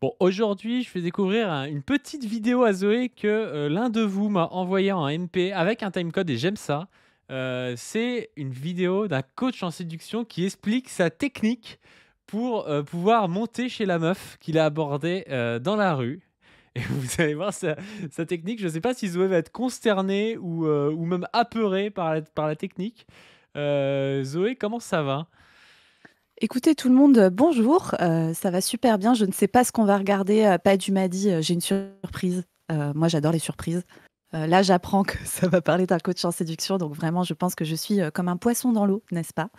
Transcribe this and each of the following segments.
Bon, aujourd'hui, je fais découvrir une petite vidéo à Zoé que l'un de vous m'a envoyée en MP avec un timecode et j'aime ça. C'est une vidéo d'un coach en séduction qui explique sa technique pour pouvoir monter chez la meuf qu'il a abordée dans la rue. Et vous allez voir sa technique. Je ne sais pas si Zoé va être consternée ou même apeurée par la technique. Zoé, comment ça va? Écoutez tout le monde, bonjour, ça va super bien. Je ne sais pas ce qu'on va regarder, Padu m'a dit, j'ai une surprise. Moi j'adore les surprises. Là j'apprends que ça va parler d'un coach en séduction, donc vraiment je pense que je suis, comme un poisson dans l'eau, n'est-ce pas?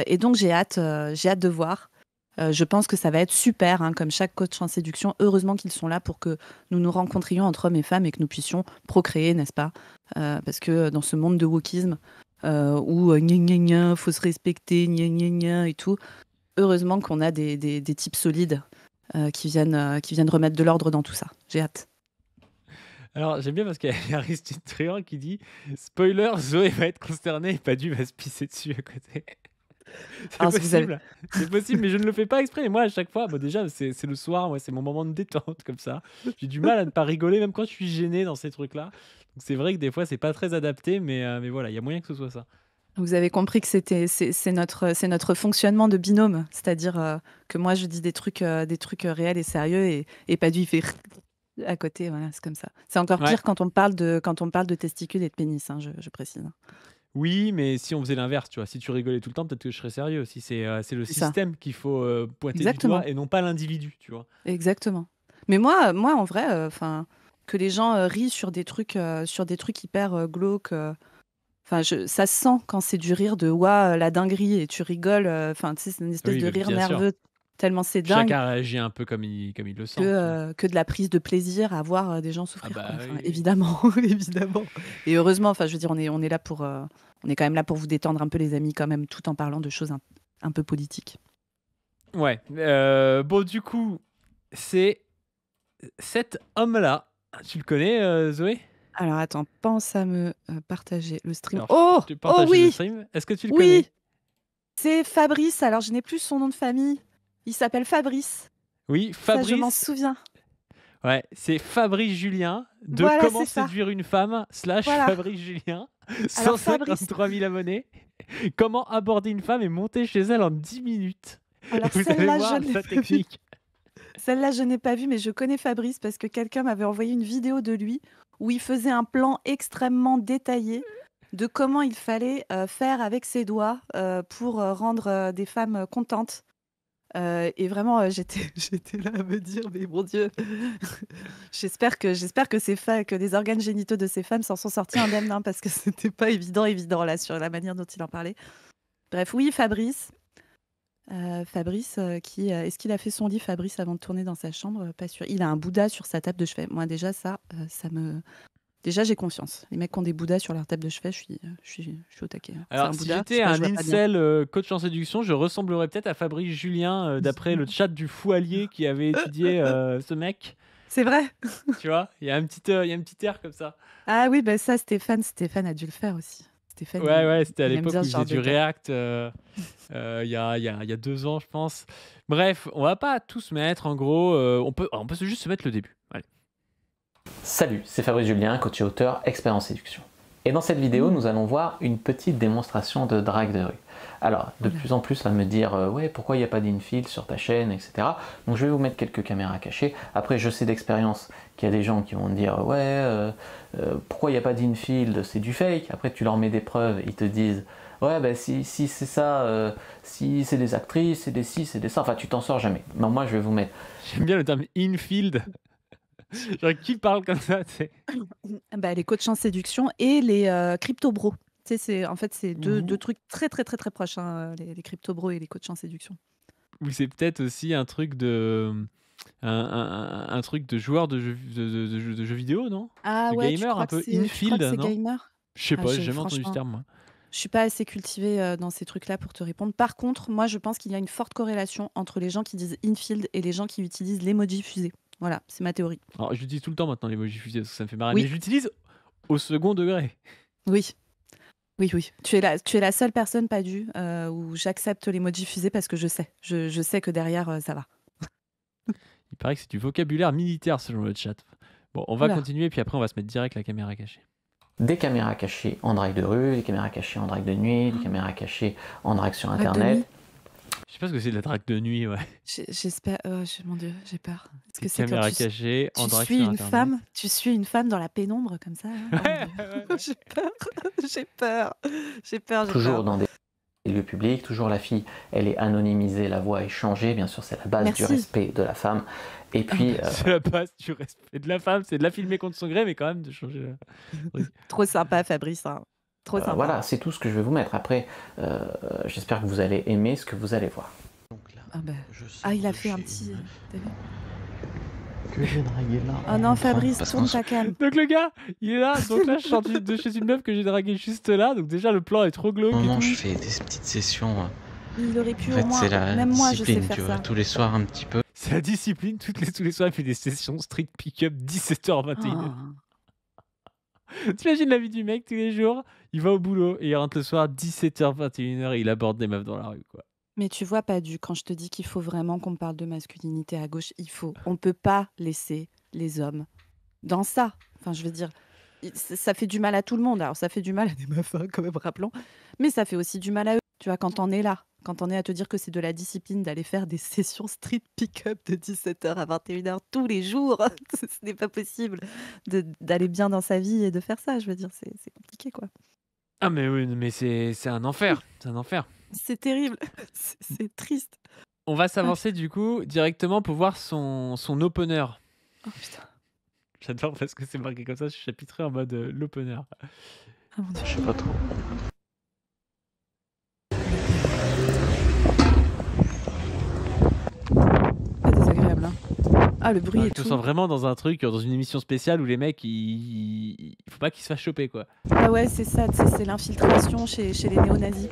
Et donc j'ai hâte de voir. Je pense que ça va être super, hein, comme chaque coach en séduction. Heureusement qu'ils sont là pour que nous nous rencontrions entre hommes et femmes et que nous puissions procréer, n'est-ce pas? Parce que dans ce monde de wokisme, où gna gna gna, faut se respecter, gna gna gna et tout, heureusement qu'on a des types solides qui viennent remettre de l'ordre dans tout ça. J'ai hâte. Alors, j'aime bien parce qu'il y a Aristide Truand qui dit: «Spoiler, Zoé va être consternée et Padu va se pisser dessus à côté». C'est Alors, si vous avez... possible, mais je ne le fais pas exprès. Et moi, à chaque fois, bah, déjà, c'est le soir, ouais, c'est mon moment de détente comme ça. J'ai du mal à ne pas rigoler, même quand je suis gêné dans ces trucs-là. Donc c'est vrai que des fois, c'est pas très adapté, mais voilà, il y a moyen que ce soit ça. Vous avez compris que c'est notre fonctionnement de binôme, c'est-à-dire que moi je dis des trucs réels et sérieux et pas du il fait à côté, voilà, c'est comme ça. C'est encore Ouais. pire quand on parle de testicules et de pénis, hein, je précise. Oui, mais si on faisait l'inverse, tu vois? Si tu rigolais tout le temps, peut-être que je serais sérieux aussi. C'est le C'est ça, système qu'il faut, pointer du exactement, doigt et non pas l'individu, tu vois? exactement. Mais moi en vrai, enfin, que les gens rient sur des trucs hyper glauques. Enfin, ça se sent quand c'est du rire de ouah, la dinguerie et tu rigoles. Enfin, tu sais, c'est une espèce Oui, de beh, rire bien sûr. nerveux tellement c'est dingue Chacun réagit un peu comme il le sent, tu vois? que de la prise de plaisir à voir des gens Ah souffrir, quoi. bah, Enfin, oui, oui. évidemment, évidemment. Et heureusement, enfin, je veux dire, on est là pour, on est quand même là pour vous détendre un peu, les amis, quand même, tout en parlant de choses un peu politiques. Ouais, bon, du coup, c'est cet homme-là. Tu le connais, Zoé? Alors, attends, pense à me partager le stream. Alors, Oh, je t'ai oh partagé le oui, stream. Est-ce que tu le oui, connais? c'est Fabrice. Alors, je n'ai plus son nom de famille. Il s'appelle Fabrice. Oui, Ça, je m'en Fabrice. souviens. Ouais, c'est Fabrice Julien de Voilà, Comment c'est ça. séduire une femme / Voilà. Fabrice Julien, Alors, Fabrice. 153 000 abonnés. Comment aborder une femme et monter chez elle en 10 minutes. Et Alors, vous allez voir sa technique. celle-là, je n'ai pas vue, mais je connais Fabrice parce que quelqu'un m'avait envoyé une vidéo de lui où il faisait un plan extrêmement détaillé de comment il fallait faire avec ses doigts pour rendre des femmes contentes. Et vraiment, j'étais là à me dire, mais mon Dieu, j'espère que que les organes génitaux de ces femmes s'en sont sortis indemnes, hein, parce que c'était pas évident là sur la manière dont il en parlait. Bref, oui, Fabrice. Fabrice, est-ce qu'il a fait son lit, Fabrice, avant de tourner dans sa chambre? Pas sûr. Il a un Bouddha sur sa table de chevet. Moi, déjà, ça me... Déjà, j'ai confiance. Les mecs qui ont des Bouddhas sur leur table de chevet, je suis au taquet, hein. C'est Alors, un si Bouddha? Je j'étais sais pas, je un vois pas bien. incel coach en séduction, je ressemblerais peut-être à Fabrice Julien d'après le chat du fou allié qui avait étudié ce mec. C'est vrai? Tu vois? Il y a un petit air comme ça. Ah oui, bah ça, Stéphane a dû le faire aussi. Stéphane, Ouais, ouais, c'était à il aime l'époque bien où ce il faisait genre de du cas. React, il y a 2 ans, je pense. Bref, on va pas tout se mettre, en gros, on peut juste se mettre le début. Allez. Salut, c'est Fabrice Julien, coach et auteur expert en séduction. Et dans cette vidéo, Mmh. nous allons voir une petite démonstration de drague de rue. Alors, de Oh là. plus en plus, ça va me dire ouais, pourquoi il n'y a pas d'infield sur ta chaîne, etc. Donc, je vais vous mettre quelques caméras cachées. Après, je sais d'expérience qu'il y a des gens qui vont me dire ouais, pourquoi il n'y a pas d'infield, c'est du fake. Après, tu leur mets des preuves, ils te disent ouais, bah si c'est ça, si c'est des actrices, c'est des ci, c'est des ça. Enfin, tu t'en sors jamais. Non, moi, je vais vous mettre. J'aime bien le terme infield. Genre, qui parle comme ça, tu sais? Bah, les coachs en séduction et les crypto bros. Tu sais, en fait, c'est deux Ou trucs très, très, très, très proches, hein, les crypto bros et les coachs en séduction. ou c'est peut-être aussi un truc de, un truc de joueur de jeux vidéo, non? Ah De ouais, gamer un peu tu crois infield, que c'est non? gamer? Je sais Ah, pas, j'ai jamais entendu ce franchement, terme, moi. je suis pas assez cultivée dans ces trucs-là pour te répondre. Par contre, moi, je pense qu'il y a une forte corrélation entre les gens qui disent infield et les gens qui utilisent l'emoji fusée. Voilà, c'est ma théorie. Alors, j'utilise tout le temps maintenant l'emoji fusée parce que ça me fait marrer, mais Oui, j'utilise au second degré. oui, oui, oui. Tu es la seule personne, pas du, où j'accepte l'emoji fusée parce que je sais. Je sais que derrière, ça va. Il paraît que c'est du vocabulaire militaire selon le chat. Bon, on va Oula. continuer, puis après on va se mettre direct la caméra cachée. Des caméras cachées en drague de rue, des caméras cachées en drague de nuit, des caméras cachées en drague sur Drague de Internet. nuit. Je sais pas ce que c'est de la drague de nuit, ouais. J'espère. Mon Dieu, j'ai peur. Est-ce Des que c'est quand caméras cachées en tu drague suis sur une Internet. femme, tu suis une femme dans la pénombre comme ça là Oh mon Ouais, Dieu. ouais, ouais. J'ai peur, j'ai peur, j'ai peur, j'ai Toujours peur. dans des lieux publics, toujours la fille, elle est anonymisée, la voix est changée, bien sûr c'est la base du Merci. respect de la femme. Et puis, C'est la base du respect de la femme, c'est de la filmer contre son gré, mais quand même de changer la... Trop sympa, Fabrice. Hein. Trop sympa. voilà, c'est tout ce que je vais vous mettre. Après, j'espère que vous allez aimer ce que vous allez voir. Donc là, Ah, bah. je sors Ah, il a de fait un chez petit. une T'as vu Que j'ai dragué là. Oh non, Fabrice, parce tourne qu'en ta cam. Donc le gars, il est là, donc là je sors de chez une meuf que j'ai draguée juste là, donc déjà le plan est trop glauque ce et moment, tout. je fais des petites sessions. Il aurait pu En au fait, moins. c'est la Même moi, je sais discipline, faire tu vois. ça. Tous les soirs, un petit peu. C'est la discipline, tous les soirs il fait des sessions street pick-up 17h21. Oh. T'imagines la vie du mec tous les jours, il va au boulot et il rentre le soir 17h21 et il aborde des meufs dans la rue quoi. Mais tu vois, Padu, quand je te dis qu'il faut vraiment qu'on parle de masculinité à gauche, on peut pas laisser les hommes dans ça. Enfin, je veux dire, ça fait du mal à tout le monde. Alors, ça fait du mal à des meufs, hein, quand même, rappelons. Mais ça fait aussi du mal à eux. Tu vois, quand on est là, quand on est à te dire que c'est de la discipline d'aller faire des sessions street pick-up de 17h à 21h tous les jours, ce n'est pas possible d'aller bien dans sa vie et de faire ça. Je veux dire, c'est compliqué, quoi. Ah mais oui, mais c'est un enfer, c'est un enfer. C'est terrible. C'est triste. On va s'avancer du coup directement pour voir son opener. Oh putain. J'adore parce que c'est marqué comme ça, je suis chapitré en mode l'opener. Ah mon Dieu. Je sais pas trop. Pas désagréable, hein. Ah, le bruit Je et te tout. sens vraiment dans un truc, dans une émission spéciale où les mecs, il faut pas qu'ils se fassent choper quoi. Ah ouais, c'est ça, tu sais, c'est l'infiltration chez les néo-nazis.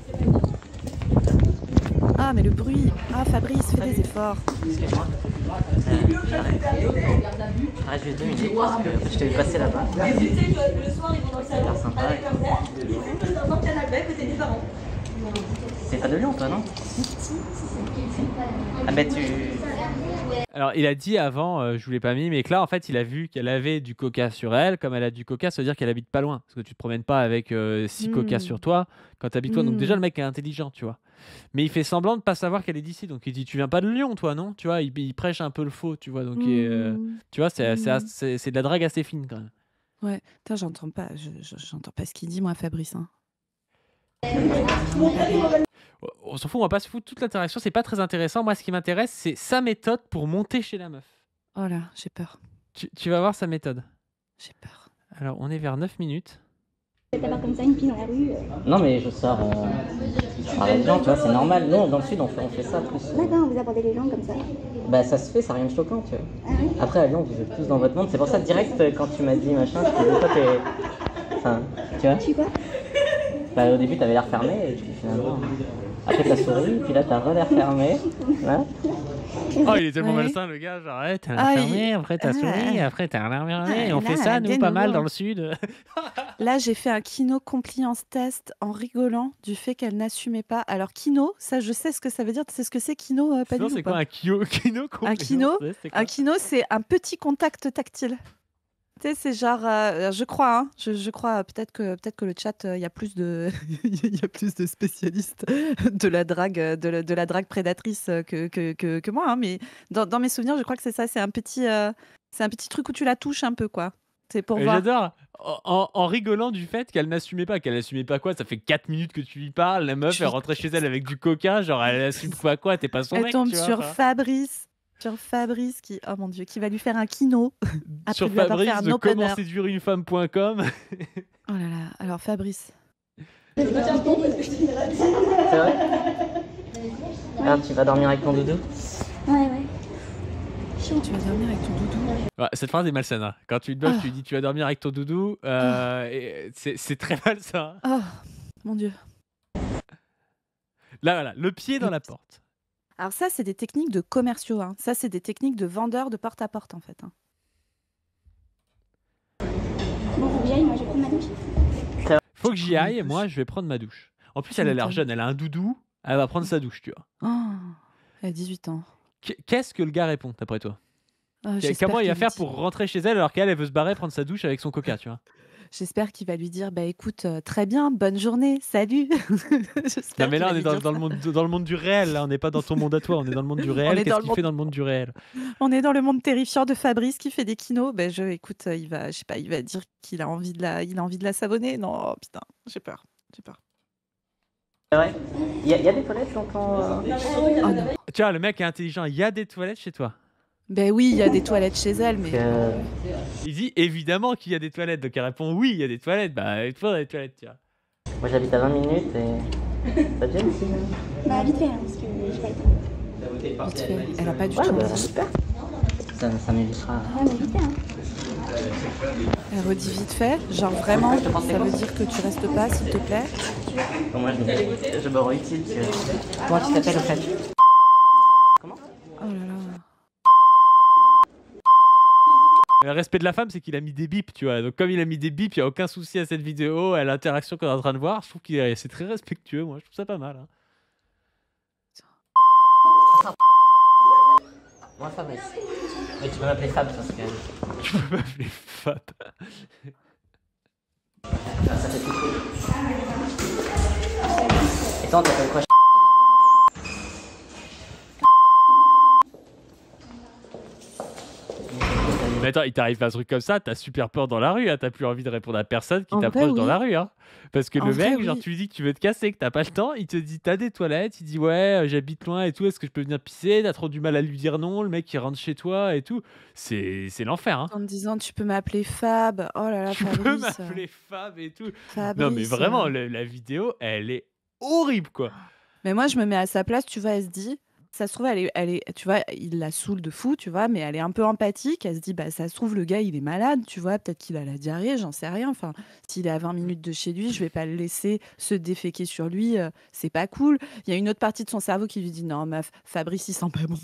Ah, mais le bruit. Ah, Fabrice, fais des efforts. Excuse-moi. Arrête juste 2 minutes parce que je t'ai vu passer là-bas. Ça a l'air sympa. C'est pas de Lyon toi, non? Ah bah tu... Alors il a dit avant, je vous l'ai pas mis, mais que là en fait il a vu qu'elle avait du coca sur elle, comme elle a du coca, ça veut dire qu'elle habite pas loin. Parce que tu te promènes pas avec 6 coca sur toi quand tu habites loin. Donc déjà le mec est intelligent, tu vois. Mais il fait semblant de pas savoir qu'elle est d'ici. Donc il dit tu viens pas de Lyon toi, non? Tu vois, il prêche un peu le faux, tu vois. Donc tu vois, c'est de la drague assez fine quand même. Ouais, putain, j'entends pas ce qu'il dit, moi, Fabrice. Hein. On s'en fout, on va pas se foutre toute l'interaction, c'est pas très intéressant. Moi ce qui m'intéresse c'est sa méthode pour monter chez la meuf. Oh là, j'ai peur. Tu vas voir sa méthode. J'ai peur. Alors on est vers 9 minutes. T'as comme ça une fille dans la rue. Non mais je sors avec des gens, tu vois, c'est normal. Nous, dans le sud, on fait ça plus. D'accord, vous abordez les gens comme ça. Bah ça se fait, ça n'a rien de choquant, tu vois. Ah oui. Après à Lyon, vous êtes tous dans votre monde. C'est pour ça, direct, quand tu m'as dit machin, je te dis, toi t'es... Enfin, tu vois. Je suis quoi? Bah au début, t'avais l'air fermé, et puis finalement... Après t'as souri, puis là t'as l'air fermé. Là. Oh, il est tellement Ouais. malsain le gars, genre ouais, t'as Ah, l'air fermé, après t'as souri, après t'as l'air fermé, on fait ça nous pas mal dans le sud. Là, j'ai fait un Kino compliance test en rigolant du fait qu'elle n'assumait pas. Alors, Kino, ça, je sais ce que ça veut dire. Tu sais ce que c'est, Kino, pas Sinon du tout c'est quoi un kino Un kino, Un Kino, c'est un petit contact tactile. Tu sais, c'est genre, je crois, hein, je crois, peut-être que le chat, il y a plus de, il y a plus de spécialistes de la drague, de la drague prédatrice que moi, hein, mais dans mes souvenirs, je crois que c'est ça, c'est un petit truc où tu la touches un peu, quoi. C'est pour voir. J'adore en rigolant du fait qu'elle n'assumait pas quoi, ça fait 4 minutes que tu lui parles, la meuf elle rentrait chez elle avec du coca, genre elle assume pas quoi, t'es pas son Elle mec, tombe tu vois, sur enfin. Fabrice qui, oh mon Dieu, qui va lui faire un Kino. Après Sur lui avoir fait Fabrice un de opener. comment séduire une femme.com. Oh là là, alors Fabrice. C'est vrai? Alors tu vas dormir avec ton doudou? Ouais, ouais. Tu vas dormir avec ton doudou. Ouais, cette phrase est malsaine, hein. Quand tu te meuf, tu lui dis tu vas dormir avec ton doudou, et c'est très malsain. Oh mon Dieu. Là voilà, le pied dans la porte. Alors ça, c'est des techniques de commerciaux. Hein. Ça, c'est des techniques de vendeurs de porte à porte, en fait. Hein. Bon, faut que j'y aille, moi je vais prendre ma douche. Faut que j'y aille, moi je vais prendre ma douche. En plus elle a l'air jeune, elle a un doudou, elle va prendre sa douche, tu vois. Oh, elle a 18 ans. Qu'est-ce que le gars répond, d'après toi? J'espère Comment il va qu'il lui faire dit. pour rentrer chez elle alors qu'elle elle veut se barrer prendre sa douche avec son coca, tu vois? J'espère qu'il va lui dire: «Bah, écoute, très bien, bonne journée, salut». Non, J'espère mais qu'il là, va on est lui dire dans le ça. monde du réel, là, on n'est pas dans ton monde à toi, on est dans le monde du On réel. est Qu'est-ce dans le qu'il fait monde dans le monde du réel? on est dans le monde terrifiant de Fabrice qui fait des kinos. Ben écoute, il va je sais pas, il va dire qu'il a envie de la savonner. Non, oh putain, j'ai peur, j'ai peur. C'est vrai. Il y a des toilettes, j'entends. Oh non. Tiens, le mec est intelligent, il y a des toilettes chez toi? Ben oui, il y a des toilettes chez elle, mais Il dit évidemment qu'il y a des toilettes, donc elle répond oui, il y a des toilettes. Bah, il faut des toilettes, tu vois. Moi j'habite à 20 minutes et. Ça te gêne ici? Bah, vite fait, hein, parce que j'ai pas le temps. vite fait, elle a pas du Ouais, tout bah envie. super. Ça m'évitera. Ouais, mais vite fait, hein. Elle redit vite fait, genre vraiment, ça veut dire que tu restes pas, s'il te plaît. Bon, moi je me rends utile. Comment tu t'appelles au fait? Comment? Oh là là. Le respect de la femme, c'est qu'il a mis des bips, tu vois. Donc, comme il a mis des bips, il n'y a aucun souci à cette vidéo, à l'interaction qu'on est en train de voir. Je trouve que c'est très respectueux, moi. Je trouve ça pas mal. Hein. Moi Fabrice. Mais tu peux m'appeler Fab parce que. Tu peux m'appeler Fab. Ça fait tout cool. Et toi on t'appelle quoi? Mais attends, il t'arrive un truc comme ça, t'as super peur dans la rue, hein. T'as plus envie de répondre à personne qui En vrai, t'approche dans oui. la rue. Hein. Parce que En le vrai, mec, genre, oui. tu lui dis que tu veux te casser, que t'as pas le temps, il te dit t'as des toilettes, il dit ouais, j'habite loin et tout, est-ce que je peux venir pisser? T'as trop du mal à lui dire non, le mec il rentre chez toi et tout. C'est l'enfer, hein. En me disant tu peux m'appeler Fab. Oh là là, Tu peux Fabrice. m'appeler Fab et tout. Fabrice. Non, mais vraiment, la vidéo, elle est horrible, quoi. Mais moi, je me mets à sa place, tu vois, elle se dit, ça se trouve, tu vois, il la saoule de fou, tu vois, mais elle est un peu empathique. Elle se dit, bah, ça se trouve, le gars, il est malade, tu vois, peut-être qu'il a la diarrhée, j'en sais rien. Enfin, s'il est à 20 minutes de chez lui, je vais pas le laisser se déféquer sur lui, c'est pas cool. Il y a une autre partie de son cerveau qui lui dit, non, meuf, Fabrice, il sent pas bon.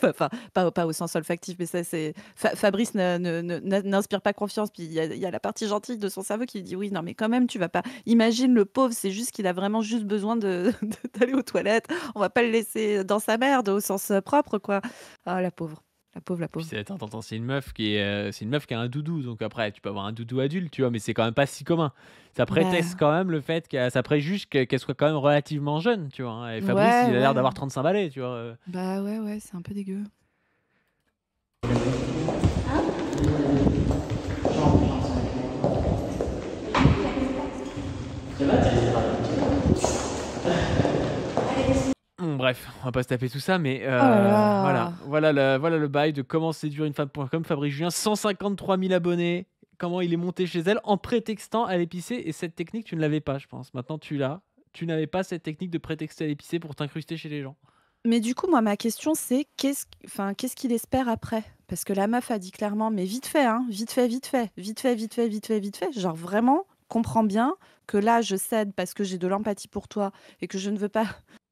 Enfin, pas au sens olfactif, mais ça, c'est. Fabrice n'inspire pas confiance. Puis il y a la partie gentille de son cerveau qui lui dit, oui, non, mais quand même, tu vas pas. Imagine le pauvre, c'est juste qu'il a vraiment juste besoin d'aller aux toilettes. On va pas le laisser dans sa merde au sens propre, quoi. Ah, la pauvre. La pauvre, la Puis pauvre. attends, c'est une meuf qui c'est une meuf qui a un doudou, donc après tu peux avoir un doudou adulte, tu vois, mais c'est quand même pas si commun. Ça prétexte quand même le fait ça préjuge qu'elle soit quand même relativement jeune, tu vois. Hein. Et Fabrice, Ouais, il a l'air ouais. d'avoir 35 balais, tu vois. Bah ouais, c'est un peu dégueu. Bref, on va pas se taper tout ça, mais Oh là là. voilà le bail de comment séduire une femme.com. Fabrice Julien, 153 000 abonnés. Comment il est monté chez elle en prétextant à l'épicer. Et cette technique, tu ne l'avais pas, je pense. Maintenant, tu l'as. Tu n'avais pas cette technique de prétexter à l'épicer pour t'incruster chez les gens. Mais du coup, moi, ma question, c'est qu'est-ce qu'il espère après? Parce que la meuf a dit clairement, mais vite fait, hein, vite fait, vite fait, vite fait, vite fait, vite fait, vite fait. Genre vraiment, comprends bien que là, je cède parce que j'ai de l'empathie pour toi et que je ne veux pas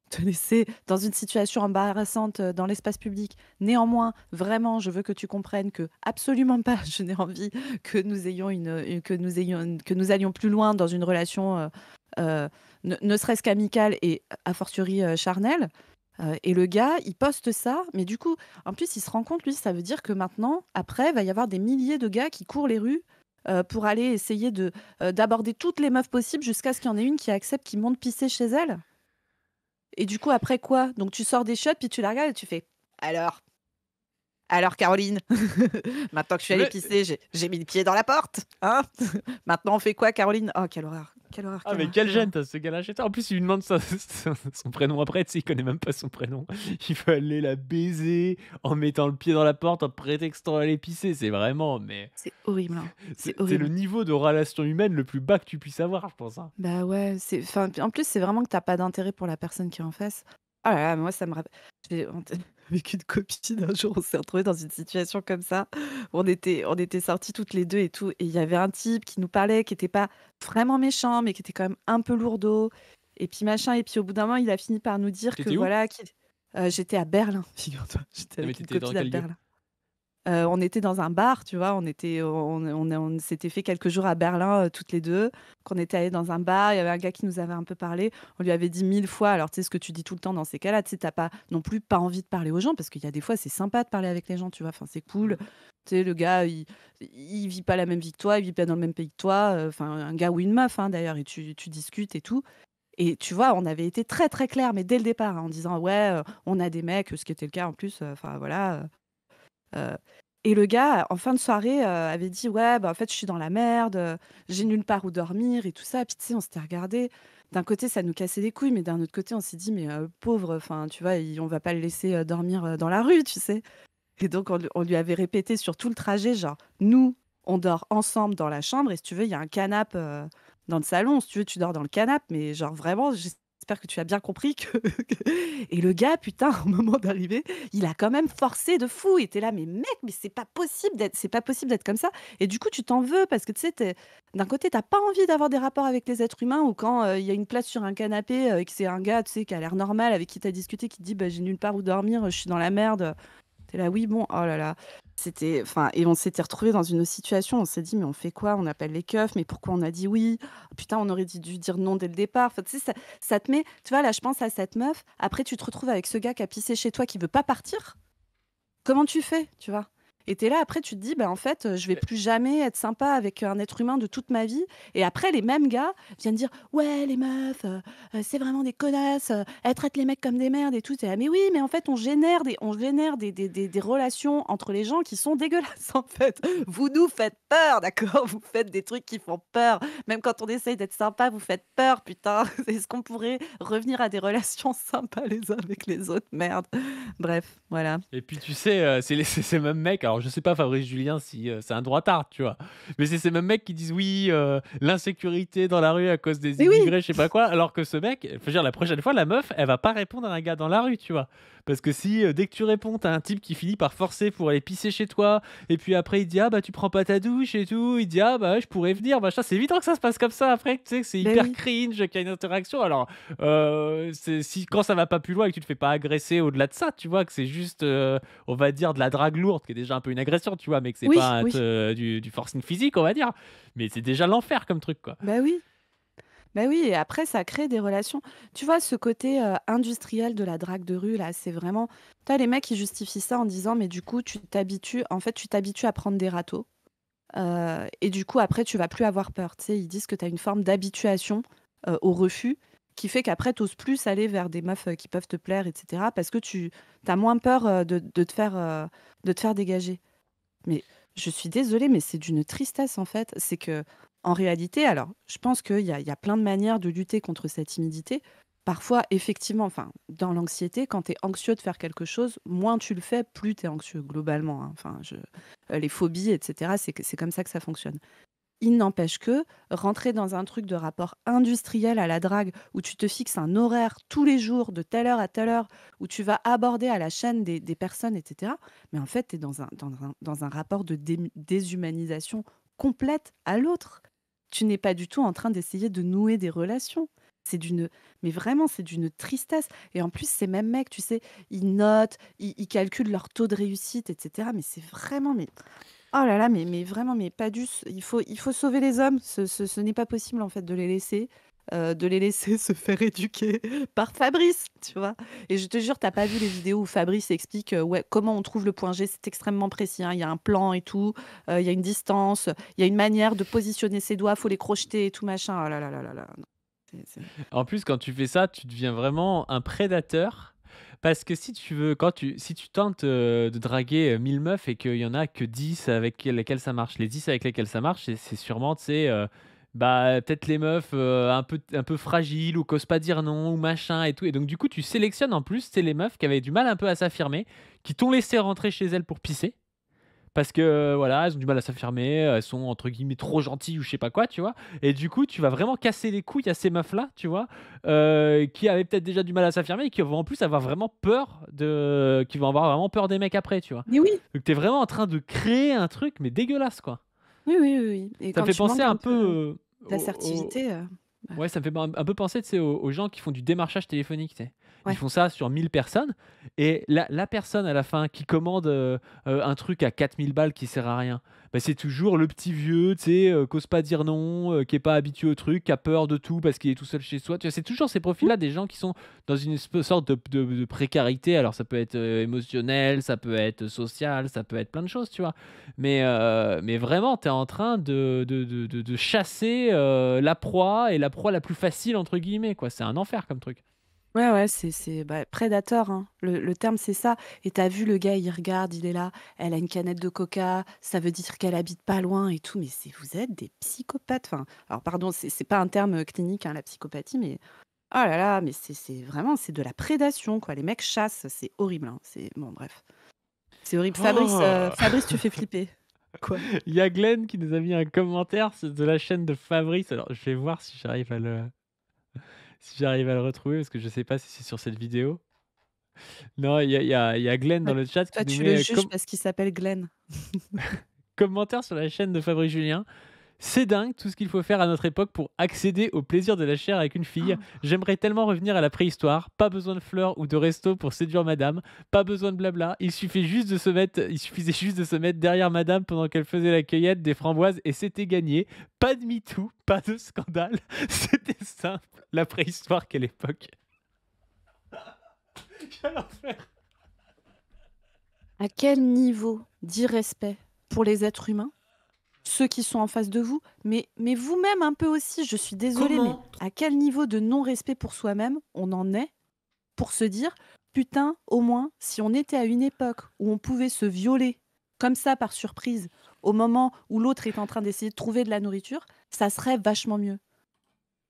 te laisser dans une situation embarrassante dans l'espace public. Néanmoins, vraiment, je veux que tu comprennes que absolument pas, je n'ai envie que que nous allions plus loin dans une relation, ne serait-ce qu'amicale et a fortiori charnelle. Et le gars, il poste ça, mais du coup, en plus, il se rend compte, lui, ça veut dire que maintenant, après, il va y avoir des milliers de gars qui courent les rues pour aller essayer d'aborder toutes les meufs possibles jusqu'à ce qu'il y en ait une qui accepte qu'il monte pisser chez elle. Et du coup, après quoi? Donc tu sors des shots, puis tu la regardes et tu fais alors Caroline, maintenant que je suis allée Mais- pisser, j'ai mis le pied dans la porte, hein. Maintenant on fait quoi, Caroline? Oh, quelle horreur, quelle horreur. Ah, mais quel gêne, t'as ce gars-là chez toi. En plus, il lui demande son prénom après, tu sais, il connaît même pas son prénom. Il veut aller la baiser en mettant le pied dans la porte, en prétextant à aller pisser. C'est vraiment, mais. C'est horrible, hein. C'est horrible. le niveau de relation humaine le plus bas que tu puisses avoir, je pense. Hein. Bah ouais, en plus, c'est vraiment que t'as pas d'intérêt pour la personne qui est en face. Ah là là, moi, ça me rappelle. Avec une copine, un jour, on s'est retrouvés dans une situation comme ça. On était sortis toutes les deux et tout. Et il y avait un type qui nous parlait, qui était pas vraiment méchant, mais qui était quand même un peu lourdeau. Et puis machin. Et puis au bout d'un moment, il a fini par nous dire que T'étais où? voilà. J'étais à Berlin, figure-toi. J'étais Ah, mais avec une t'étais dans copine à quel lieu? Berlin. On était dans un bar, tu vois, on s'était fait quelques jours à Berlin toutes les deux, qu'on était allés dans un bar, il y avait un gars qui nous avait un peu parlé, on lui avait dit 1000 fois, alors tu sais ce que tu dis tout le temps dans ces cas-là, tu sais, t'as pas non plus pas envie de parler aux gens, parce qu'il y a des fois c'est sympa de parler avec les gens, tu vois, enfin c'est cool, tu sais, le gars, il vit pas la même vie que toi, il vit pas dans le même pays que toi, enfin un gars ou une meuf hein, d'ailleurs, et tu discutes et tout. Et tu vois, on avait été très très clair, mais dès le départ, hein, en disant ouais, on a des mecs, ce qui était le cas en plus, enfin voilà. euh, et le gars, en fin de soirée, avait dit ouais, bah en fait, je suis dans la merde, j'ai nulle part où dormir et tout ça. Puis tu sais, on s'était regardé. D'un côté, ça nous cassait les couilles, mais d'un autre côté, on s'est dit mais pauvre, enfin, tu vois, on va pas le laisser dormir dans la rue, tu sais. Et donc, on lui avait répété sur tout le trajet, genre, nous, on dort ensemble dans la chambre, et si tu veux, il y a un canapé dans le salon. Si tu veux, tu dors dans le canapé, mais genre, vraiment, j'espère que tu as bien compris que. Et le gars, putain, au moment d'arriver, il a quand même forcé de fou. Il était là, mais mec, mais c'est pas possible d'être comme ça. Et du coup, tu t'en veux, parce que tu sais, d'un côté, t'as pas envie d'avoir des rapports avec les êtres humains, ou quand il y a une place sur un canapé, et que c'est un gars, tu sais, qui a l'air normal, avec qui t'as discuté, qui te dit, bah, j'ai nulle part où dormir, je suis dans la merde. T'es là, oui, bon, oh là là. C'était, enfin, et on s'était retrouvés dans une situation, on s'est dit, mais on fait quoi? On appelle les keufs, mais pourquoi on a dit oui? Putain, on aurait dû dire non dès le départ. Enfin, tu sais, ça te met, tu vois, là, je pense à cette meuf. Après, tu te retrouves avec ce gars qui a pissé chez toi, qui veut pas partir. Comment tu fais, tu vois? Et t'es là, après, tu te dis, bah, en fait, je vais plus jamais être sympa avec un être humain de toute ma vie. Et après, les mêmes gars viennent dire, ouais, les meufs, c'est vraiment des connasses, elles traitent les mecs comme des merdes et tout. T'es là, mais oui, mais en fait, on génère des relations entre les gens qui sont dégueulasses, en fait. Vous nous faites peur, d'accord? Vous faites des trucs qui font peur. Même quand on essaye d'être sympa, vous faites peur, putain. Est-ce qu'on pourrait revenir à des relations sympas les uns avec les autres? Merde. Bref, voilà. Et puis tu sais, c'est ces mêmes mecs, alors je sais pas Fabrice Julien si c'est un droitard, tu vois, mais c'est ces mêmes mecs qui disent oui, l'insécurité dans la rue à cause des Mais oui! immigrés, je sais pas quoi, alors que ce mec, faut dire la prochaine fois, la meuf, elle va pas répondre à un gars dans la rue, tu vois. Parce que si dès que tu réponds, t'as un type qui finit par forcer pour aller pisser chez toi, et puis après il dit ah bah tu prends pas ta douche et tout, il dit ah bah je pourrais venir, machin, c'est évident que ça se passe comme ça après, tu sais que c'est Mais hyper oui. cringe qu'il y a une interaction, alors quand ça va pas plus loin et que tu te fais pas agresser au-delà de ça, tu vois, que c'est juste, on va dire, de la drague lourde, qui est déjà un peu une agression, tu vois, mais que c'est Oui, pas oui. du forcing physique, on va dire. Mais c'est déjà l'enfer comme truc, quoi. Bah oui. Bah oui, et après, ça crée des relations. Tu vois, ce côté industriel de la drague de rue, là, c'est vraiment. Tu les mecs qui justifient ça en disant, mais du coup, tu t'habitues à prendre des râteaux. Et du coup, après, tu vas plus avoir peur. Tu sais, ils disent que tu as une forme d'habituation au refus qui fait qu'après, tu n'oses plus aller vers des meufs qui peuvent te plaire, etc. Parce que tu as moins peur de te faire dégager. Mais je suis désolée, mais c'est d'une tristesse en fait. C'est que, en réalité, alors, je pense qu'il y a plein de manières de lutter contre cette timidité. Parfois, effectivement, enfin, dans l'anxiété, quand tu es anxieux de faire quelque chose, moins tu le fais, plus tu es anxieux, globalement, hein. Enfin, les phobies, etc., c'est comme ça que ça fonctionne. Il n'empêche que rentrer dans un truc de rapport industriel à la drague, où tu te fixes un horaire tous les jours, de telle heure à telle heure, où tu vas aborder à la chaîne des personnes, etc. Mais en fait, tu es dans un rapport de déshumanisation complète à l'autre. Tu n'es pas du tout en train d'essayer de nouer des relations. Mais vraiment, c'est d'une tristesse. Et en plus, ces mêmes mecs, tu sais, ils notent, ils calculent leur taux de réussite, etc. Mais c'est vraiment, mais oh là là, mais vraiment, mais pas du. Il faut sauver les hommes. Ce n'est pas possible en fait de les laisser se faire éduquer par Fabrice, tu vois. Et je te jure, t'as pas vu les vidéos où Fabrice explique ouais, comment on trouve le point G, c'est extrêmement précis, hein. Il y a un plan et tout, il y a une distance, il y a une manière de positionner ses doigts, faut les crocheter et tout machin. Oh là là là là là. Non, En plus, quand tu fais ça, tu deviens vraiment un prédateur. Parce que si tu veux, si tu tentes de draguer 1000 meufs et qu'il y en a que 10 avec lesquelles ça marche, les 10 avec lesquelles ça marche, c'est sûrement, tu sais, bah, peut-être les meufs un peu fragiles ou qu'osent pas dire non ou machin et tout. Et donc, du coup, tu sélectionnes en plus, c'est les meufs qui avaient du mal un peu à s'affirmer, qui t'ont laissé rentrer chez elles pour pisser. Parce que voilà, elles ont du mal à s'affirmer, elles sont entre guillemets trop gentilles ou je sais pas quoi, tu vois. Et du coup, tu vas vraiment casser les couilles à ces meufs-là, tu vois, qui avaient peut-être déjà du mal à s'affirmer et qui vont en plus avoir vraiment peur qui vont avoir vraiment peur des mecs après, tu vois. mais oui, Donc t'es vraiment en train de créer un truc mais dégueulasse, quoi. oui, oui, oui, oui. Et Ça me quand fait tu manques penser un un peu peu d'assertivité, ouais, ça me fait un peu penser, tu sais, aux gens qui font du démarchage téléphonique, tu sais. Ouais. Ils font ça sur 1000 personnes. Et la personne à la fin qui commande un truc à 4000 balles qui sert à rien, bah, c'est toujours le petit vieux, tu sais, qu'ose pas dire non, qui est pas habitué au truc, qui a peur de tout parce qu'il est tout seul chez soi. Tu vois, c'est toujours ces profils-là, des gens qui sont dans une sorte de précarité. Alors ça peut être émotionnel, ça peut être social, ça peut être plein de choses, tu vois. Mais vraiment, tu es en train de chasser la proie, et la proie la plus facile, entre guillemets, quoi. C'est un enfer comme truc. Ouais, c'est prédateur, hein. Le terme, c'est ça. Et t'as vu, le gars, il regarde, il est là, elle a une canette de coca, ça veut dire qu'elle habite pas loin et tout. Mais vous êtes des psychopathes. Enfin, alors, pardon, c'est pas un terme clinique, hein, la psychopathie, mais oh là là, mais c'est vraiment, c'est de la prédation, quoi. Les mecs chassent, c'est horrible, hein. Bon, bref, c'est horrible. Fabrice, tu fais flipper. Quoi? Il y a Glenn qui nous a mis un commentaire de la chaîne de Fabrice. Alors, je vais voir si j'arrive à le retrouver, parce que je sais pas si c'est sur cette vidéo. Non, il y a Glenn dans le chat Toi, qui tu nous le met juges parce qu'il s'appelle Glenn. commentaire sur la chaîne de Fabrice Julien. C'est dingue tout ce qu'il faut faire à notre époque pour accéder au plaisir de la chair avec une fille. J'aimerais tellement revenir à la préhistoire. Pas besoin de fleurs ou de resto pour séduire madame. Pas besoin de blabla. Il suffisait juste de se mettre derrière madame pendant qu'elle faisait la cueillette des framboises et c'était gagné. Pas de MeToo, pas de scandale. C'était simple. La préhistoire, quelle époque. Quel enfer. À quel niveau d'irrespect pour les êtres humains, ceux qui sont en face de vous, mais vous-même un peu aussi, je suis désolée, Comment mais à quel niveau de non-respect pour soi-même on en est pour se dire, putain, au moins, si on était à une époque où on pouvait se violer comme ça par surprise, au moment où l'autre est en train d'essayer de trouver de la nourriture, ça serait vachement mieux.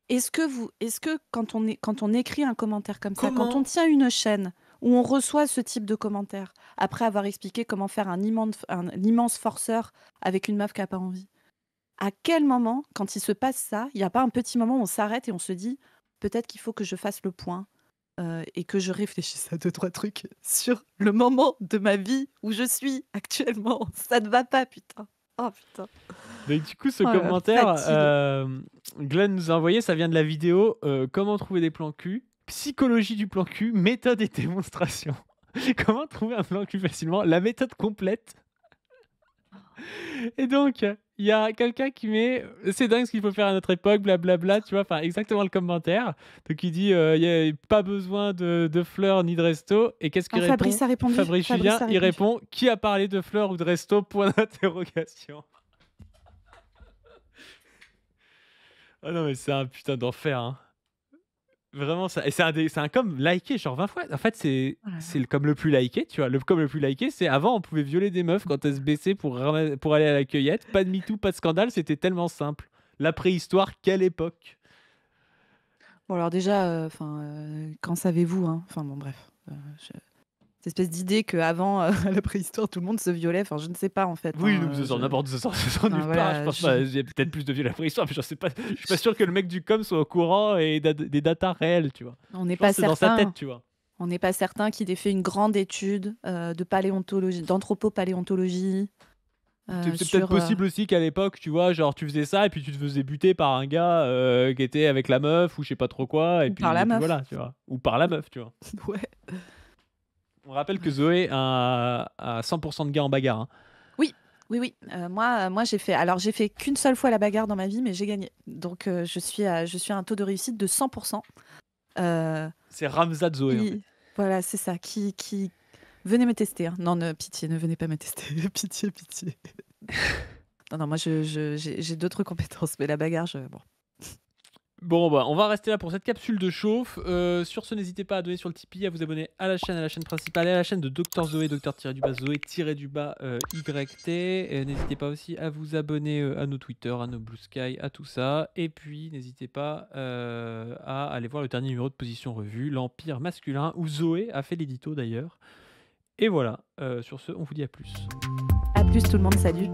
Est-ce que quand on écrit un commentaire comme ça, quand on tient une chaîne où on reçoit ce type de commentaire, après avoir expliqué comment faire un immense forceur avec une meuf qui n'a pas envie, à quel moment, quand il se passe ça, il n'y a pas un petit moment où on s'arrête et on se dit, peut-être qu'il faut que je fasse le point et que je réfléchisse à 2-3 trucs sur le moment de ma vie où je suis actuellement. Ça ne va pas, putain. Oh putain. Donc, du coup, ce Oh, la commentaire, fatigue. Glenn nous a envoyé, ça vient de la vidéo Comment trouver des plans cul, psychologie du plan cul, méthode et démonstration. Comment trouver un plan cul facilement, la méthode complète. Et donc, il y a quelqu'un qui met c'est dingue ce qu'il faut faire à notre époque, blablabla, tu vois, enfin exactement le commentaire. Donc il dit il n'y a pas besoin de fleurs ni de resto. Et qu'est-ce qu'il répond? Fabrice a répondu. Fabrice Julien, il répond qui a parlé de fleurs ou de resto? Point d'interrogation. Oh non, mais c'est un putain d'enfer, hein. Vraiment, ça. Et c'est un com liké, genre 20 fois. En fait, c'est le com le plus liké, tu vois. Le com le plus liké, c'est avant, on pouvait violer des meufs quand elles se baissaient pour aller à la cueillette. Pas de MeToo, pas de scandale, c'était tellement simple. La préhistoire, quelle époque. Bon, alors déjà, qu'en savez-vous, hein? Enfin, bon, bref. Cette espèce d'idée qu'avant, à la préhistoire, tout le monde se violait. Enfin, je ne sais pas, en fait. Oui, hein, donc ça sort n'importe, ça sort nulle part. voilà, Je pense pas. Il y a peut-être plus de viol à la préhistoire, mais je sais pas. Je suis pas sûr que le mec du com soit au courant et des datas réelles, tu vois. On n'est Je pense pas que c'est dans sa certain. tête, tu vois. On n'est pas certain qu'il ait fait une grande étude de paléontologie, d'anthropopaléontologie. C'est peut-être possible aussi qu'à l'époque, tu vois, genre tu faisais ça et puis tu te faisais buter par un gars qui était avec la meuf ou je sais pas trop quoi. Et Ou puis, par la meuf. Voilà, tu vois. Ou par la meuf, tu vois. Ouais. On rappelle que Zoé a 100% de gars en bagarre, hein. Oui. Moi j'ai fait qu'une seule fois la bagarre dans ma vie, mais j'ai gagné. Donc je suis à un taux de réussite de 100%. C'est Ramzat Zoé. En fait. Voilà, c'est ça. Qui venez me tester, hein. Non, pitié, ne venez pas me tester. Pitié. Non, moi j'ai d'autres compétences, mais la bagarre, bon. Bon, bah, on va rester là pour cette capsule de chauffe. Sur ce, n'hésitez pas à donner sur le Tipeee, à vous abonner à la chaîne principale et à la chaîne de Dr Zoé, Zoé-YT. Et n'hésitez pas aussi à vous abonner à nos Twitter, à nos Blue Sky, à tout ça. Et puis, n'hésitez pas à aller voir le dernier numéro de Position Revue, l'Empire masculin, où Zoé a fait l'édito d'ailleurs. Et voilà, sur ce, on vous dit à plus. À plus tout le monde, salut.